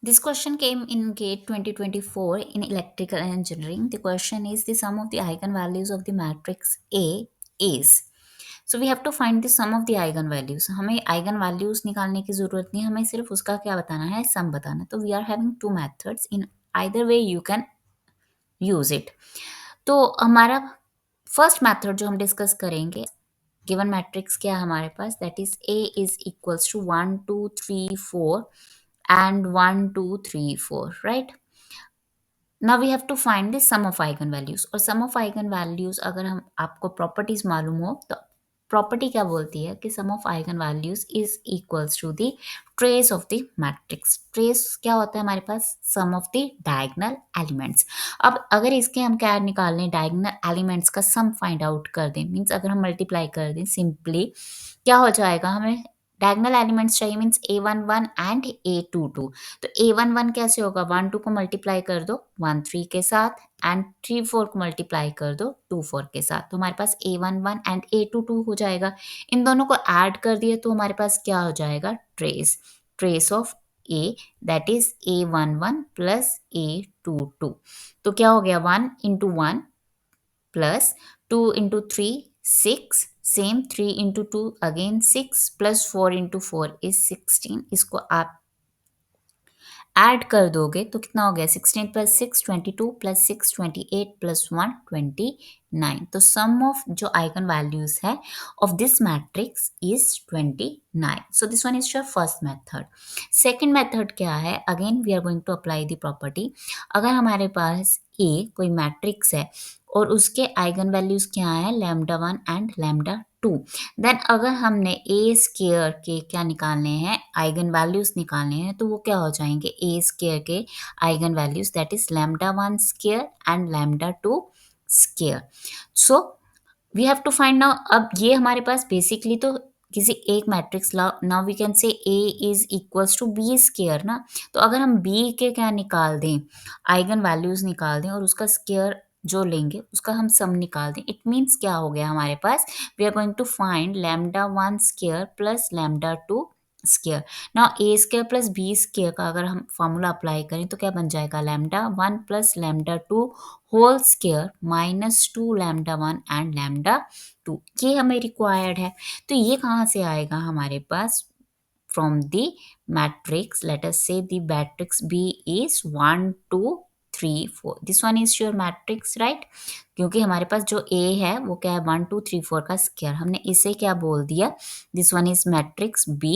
This question came in GATE 2024 in electrical engineering. The question is the sum of the eigenvalues of the matrix A is. So we have to find the sum of the eigenvalues. हमें eigenvalues निकालने की जरूरत नहीं, हमें सिर्फ उसका क्या बताना है, sum बताना है. तो we are having two methods. In either way you can use it. तो हमारा फर्स्ट मेथड जो हम डिस्कस करेंगे, गिवन मैट्रिक्स क्या है हमारे पास, that is A is equals to 1 2 3 4 and 1 2 3 4, right? Now we have to find the sum of eigen values. और सम ऑफ आइगन वैल्यूज अगर हम आपको प्रॉपर्टीज मालूम हो तो प्रॉपर्टी क्या बोलती है कि sum of eigen values is equals to the trace of the matrix. Trace क्या होता है हमारे पास, sum of the diagonal elements. अब अगर इसके हम क्या निकाल लें, डायगोनल एलिमेंट्स का सम फाइंड आउट कर दें, मीन्स अगर हम मल्टीप्लाई कर दें सिंपली, क्या हो जाएगा, हमें डायगोनल एलिमेंट्स चाहिए, मीन्स A11 एंड A22. तो A11 कैसे होगा, 1 2 को मल्टीप्लाई कर दो 1 3 के साथ, एंड 3 4 को मल्टीप्लाई कर दो 2 4 के साथ. तो हमारे पास A11 एंड A22 हो जाएगा. इन दोनों को ऐड कर दिए तो हमारे पास क्या हो जाएगा, trace. Trace of A, that is A11 plus A22. तो क्या हो गया, 1 into 1 plus 2 into 3 6, same 3 into 2 again 6 plus 4 into 4 is 16. इसको आप ऐड कर दोगे तो कितना हो गया, 16 प्लस 6 22 प्लस 6 28 प्लस 1 29. तो सम ऑफ जो आइगन वैल्यूज है of this matrix is 29. So this one is your first method. Second method क्या है, again we are going to apply the property. अगर हमारे पास ए कोई मैट्रिक्स है और उसके आइगन वैल्यूज क्या है, λ1 एंड λ2, देन अगर हमने ए स्केयर के क्या निकालने हैं, आइगन वैल्यूज निकालने हैं, तो वो क्या हो जाएंगे, ए स्केयर के eigen values that is λ1 square and λ2 square. So we have to find now. अब ये हमारे पास बेसिकली तो किसी एक matrix, now we can say A is equals to B square ना. तो अगर हम बी के क्या निकाल दें, आइगन वैल्यूज निकाल दें और उसका स्केयर जो लेंगे उसका हम सम निकाल दें, इट मीन्स क्या हो गया हमारे पास, we are going to find λ1 square plus λ2 square. Now A square plus B square का अगर हम फॉर्मूला अप्लाई करें तो क्या बन जाएगा, λ1 plus λ2 whole square minus 2 λ1 and λ2. ये हमें रिक्वायर्ड है. तो ये कहाँ से आएगा हमारे पास, from the matrix, let us say the matrix B is 1 2 3 4. This one is your matrix, right? क्योंकि हमारे पास जो A है वो क्या है, 1 2 3 4 का स्क्वायर. हमने इसे क्या बोल दिया, this one is matrix B,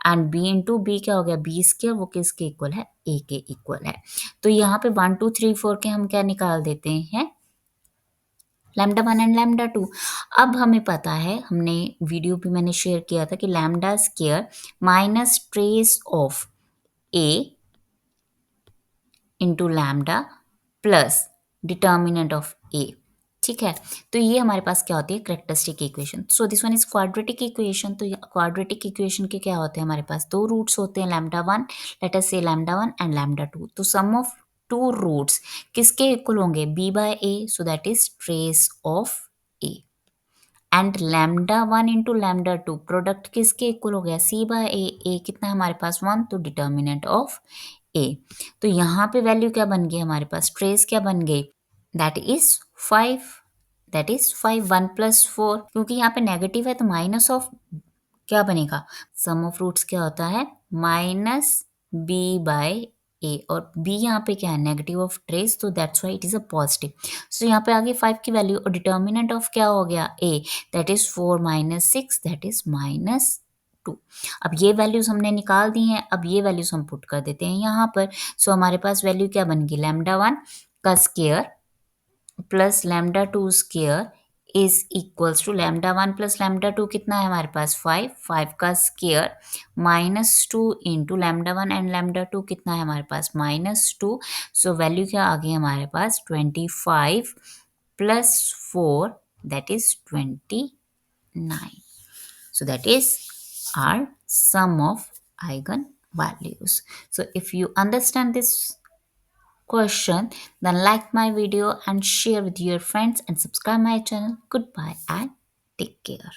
and B into B क्या हो गया, B स्क्वायर, वो किसके इक्वल है, A के इक्वल है. तो यहाँ पे 1 2 3 4 के हम क्या निकाल देते हैं, λ1 एंड λ2. अब हमें पता है, हमने वीडियो भी मैंने शेयर किया था कि lambda square minus trace of A into lambda plus determinant of A. ठीक है, तो ये हमारे पास क्या होती है, characteristic equation. So this one is quadratic equation. तो क्वाड्रेटिक इक्वेशन के क्या होते हैं, हमारे पास दो रूट्स होते हैं, λ1, लेट अस से λ1 एंड λ2. तो सम ऑफ टू रूट्स किसके इक्वल होंगे, b by a, so that is trace of a. And λ1 into λ2 product किसके इक्वल हो गया, c बाय a. a कितना है हमारे पास 1, तो डिटर्मिनेंट ऑफ a. तो यहाँ पे वैल्यू क्या बन गई हमारे पास, ट्रेस क्या बन गई, that is 5. That is 5 1 plus 4, क्योंकि यहाँ पे नेगेटिव है तो माइनस ऑफ क्या बनेगा, सम ऑफ रूट्स क्या होता है, माइनस बी बाय ए, और बी यहाँ पे क्या है, नेगेटिव ऑफ ट्रेस, तो that's why it is a positive. So यहाँ पे आगे 5 की वैल्यू, और डिटर्मिनेंट ऑफ क्या हो गया, A, that is 4 minus 6, that is -2. अब ये वैल्यूज हमने निकाल दी हैं, अब ये वैल्यूज हम पुट कर देते हैं यहाँ पर. सो हमारे पास वैल्यू क्या बन गई, λ1 का square plus λ2 square is equals to λ1 plus λ2 कितना है हमारे पास, 5. 5 का स्केयर -2 इंटू λ1 एंड λ2 कितना है हमारे पास, -2. सो वैल्यू क्या आ गई हमारे पास, 25 plus 4, that is 29. So that is our sum of eigen values. So if you understand this question, then like my video and share with your friends and subscribe my channel. Goodbye and take care.